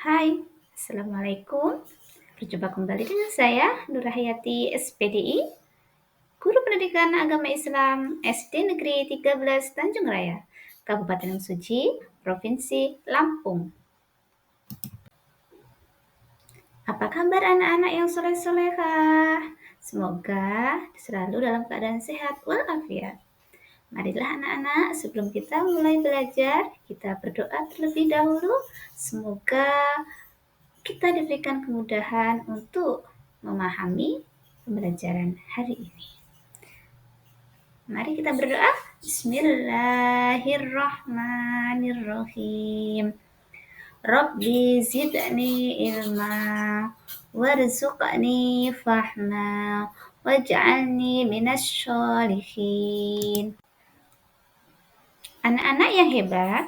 Hai, Assalamualaikum. Berjumpa kembali dengan saya, Nurhayati SPDI, Guru Pendidikan Agama Islam SD Negeri 13 Tanjung Raya, Kabupaten Suci, Provinsi Lampung. Apa kabar anak-anak yang soleh-solehah? Semoga selalu dalam keadaan sehat walafiat. Marilah anak-anak, sebelum kita mulai belajar, kita berdoa terlebih dahulu. Semoga kita diberikan kemudahan untuk memahami pembelajaran hari ini. Mari kita berdoa. Bismillahirrahmanirrahim. Rabbi zidni ilma warzuqni fahma waj'alni minasy sholihin. Anak-anak yang hebat,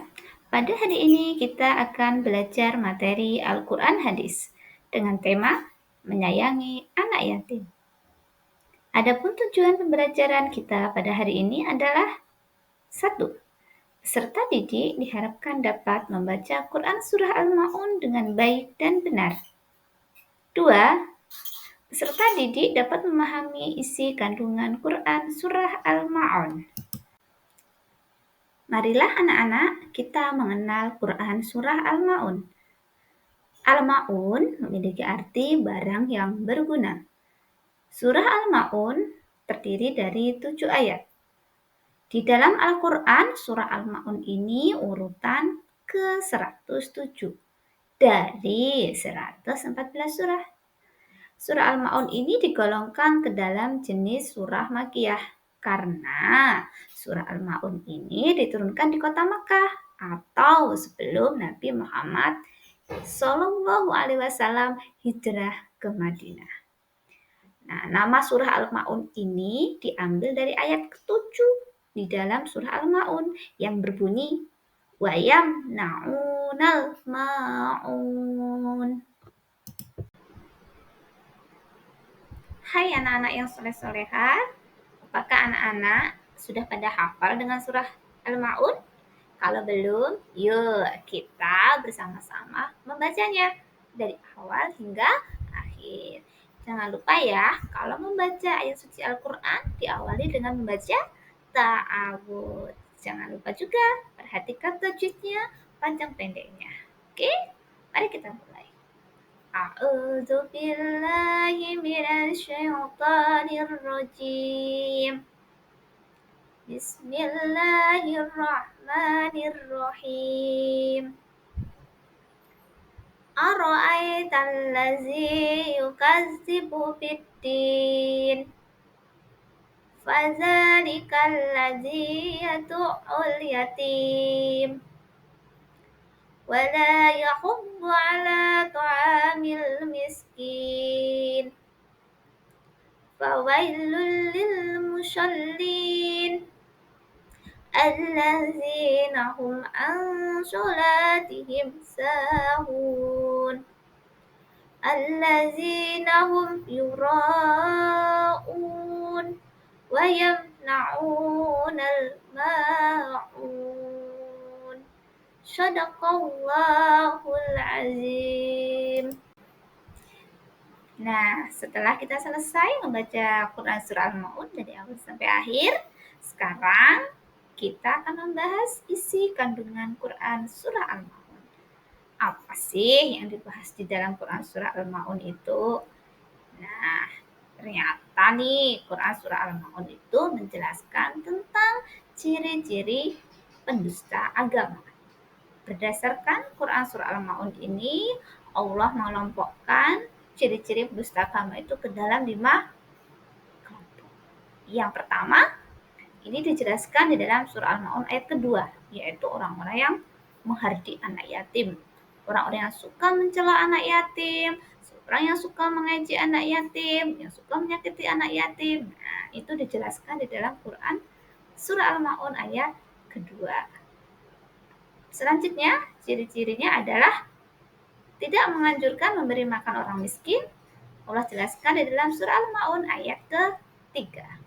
pada hari ini kita akan belajar materi Al-Quran Hadis dengan tema menyayangi anak yatim. Adapun tujuan pembelajaran kita pada hari ini adalah 1. Peserta didik diharapkan dapat membaca Quran Surah Al-Ma'un dengan baik dan benar. 2. Peserta didik dapat memahami isi kandungan Quran Surah Al-Ma'un. Marilah anak-anak kita mengenal Quran Surah Al-Ma'un. Al-Ma'un memiliki arti barang yang berguna. Surah Al-Ma'un terdiri dari 7 ayat. Di dalam Al-Quran, Surah Al-Ma'un ini urutan ke-107 dari 114 surah. Surah Al-Ma'un ini digolongkan ke dalam jenis surah Makkiyah karena Surah Al-Ma'un ini diturunkan di kota Makkah atau sebelum Nabi Muhammad Shallallahu Alaihi Wasallam hijrah ke Madinah. Nah, nama surah Al-Ma'un ini diambil dari ayat ke-7 di dalam surah Al-Ma'un yang berbunyi Wayam na'unal ma'un. Hai anak-anak yang soleh-solehah, apakah anak-anak sudah pada hafal dengan surah Al-Ma'un? Kalau belum, yuk kita bersama-sama membacanya dari awal hingga akhir. Jangan lupa ya, kalau membaca ayat suci Al-Quran diawali dengan membaca ta'awud. Jangan lupa juga perhatikan tajwidnya, panjang pendeknya. Oke, mari kita mulai. A'udzu billahi minasy syaithanir rajim. Bismillahirrahmanirrahim. Ara'aital ladzi yukazzibu biddin. Fadzalikal ladzi yad'ul yatim. Wala yahuddu ala ta'amil miskin. Fawailul lil musallin. Allazina hum an sholatihim sahun. Allazina hum yura'un wa yamna'unal ma'un. Shadaqallahul azim. Nah, setelah kita selesai membaca Quran Surah Al-Ma'un dari awal sampai akhir, sekarang kita akan membahas isi kandungan Quran Surah Al-Ma'un. Apa sih yang dibahas di dalam Quran Surah Al-Ma'un itu? Nah, ternyata nih Quran Surah Al-Ma'un itu menjelaskan tentang ciri-ciri pendusta agama. Berdasarkan Quran Surah Al-Ma'un ini, Allah mengelompokkan ciri-ciri pendusta agama itu ke dalam 5 kelompok. Yang pertama, ini dijelaskan di dalam surah Al-Ma'un ayat kedua, yaitu orang-orang yang menghardik anak yatim, orang-orang yang suka mencela anak yatim, orang yang suka mengejek anak yatim, yang suka menyakiti anak yatim. Nah, itu dijelaskan di dalam Quran surah Al-Ma'un ayat kedua. Selanjutnya, ciri-cirinya adalah tidak menganjurkan memberi makan orang miskin. Allah jelaskan di dalam surah Al-Ma'un ayat ke-3.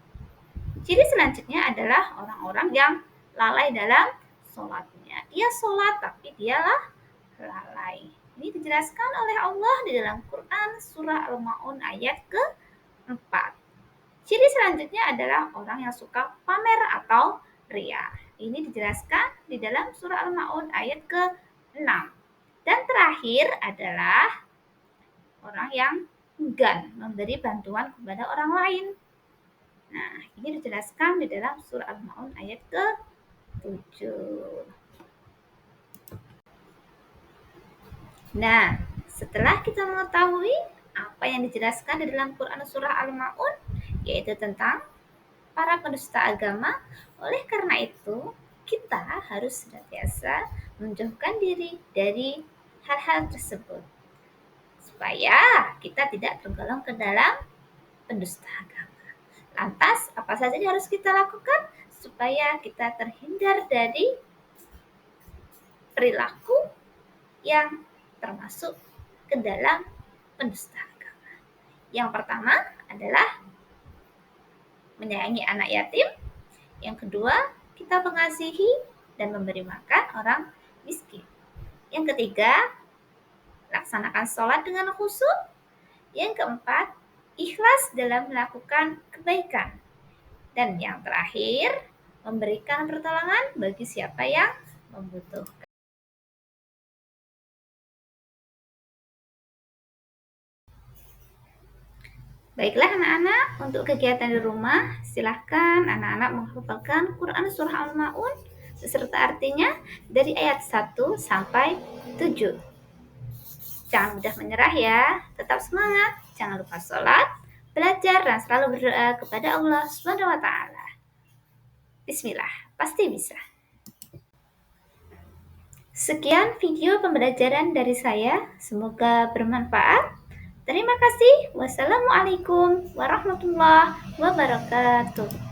Ciri selanjutnya adalah orang-orang yang lalai dalam sholatnya. Dia sholat tapi dialah lalai. Ini dijelaskan oleh Allah di dalam Quran surah Al-Ma'un ayat ke-4. Ciri selanjutnya adalah orang yang suka pamer atau ria. Ini dijelaskan di dalam surah Al-Ma'un ayat ke-6. Dan terakhir adalah orang yang enggan memberi bantuan kepada orang lain. Nah, ini dijelaskan di dalam surah Al-Ma'un ayat ke-7. Nah, setelah kita mengetahui apa yang dijelaskan di dalam Quran surah Al-Ma'un, yaitu tentang para pendusta agama, oleh karena itu kita harus senantiasa menjauhkan diri dari hal-hal tersebut supaya kita tidak tergolong ke dalam pendusta agama. Lantas, apa saja yang harus kita lakukan supaya kita terhindar dari perilaku yang termasuk ke dalam pendusta agama? Yang pertama adalah menyayangi anak yatim. Yang kedua, kita mengasihi dan memberi makan orang miskin. Yang ketiga, laksanakan sholat dengan khusyuk. Yang keempat, ikhlas dalam melakukan kebaikan. Dan yang terakhir, memberikan pertolongan bagi siapa yang membutuhkan. Baiklah anak-anak, untuk kegiatan di rumah, silahkan anak-anak menghafalkan Quran Surah Al-Ma'un beserta artinya dari ayat 1 sampai 7. Jangan mudah menyerah ya, tetap semangat, jangan lupa sholat, belajar, dan selalu berdoa kepada Allah Subhanahu wa Ta'ala. Bismillah, pasti bisa. Sekian video pembelajaran dari saya, semoga bermanfaat. Terima kasih. Wassalamualaikum warahmatullahi wabarakatuh.